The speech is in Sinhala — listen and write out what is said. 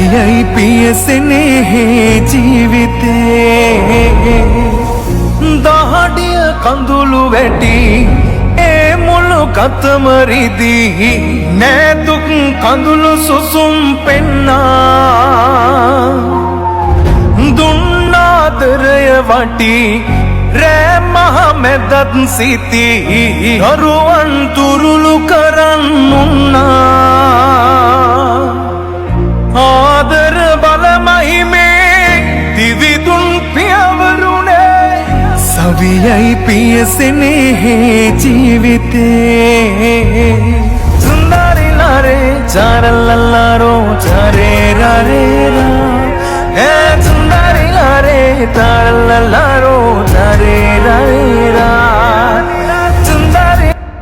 සවියයි පියසෙනේ ජීවිතේ දහඩිය කඳුළු වැටි ඒ මුළු කතම රිදී නෑ දුක් කඳුළු සුසුම් පෙන්නා දුන්නාදරය වටි රෑ මහ මැදත් සිටි දරුවන් තුරුළු කරන්නුන්නා ආදර බලමහිමේ දිවිදුන් පියවරුනේ සවියයි පියසෙනේ ජීවිතේ සුන්දරිලාරේ චාරලල්ලාරෝ චරේරරේරා ඒ සුන්දරිලාරේ චාරලල්ලාරෝ චරේරරේරා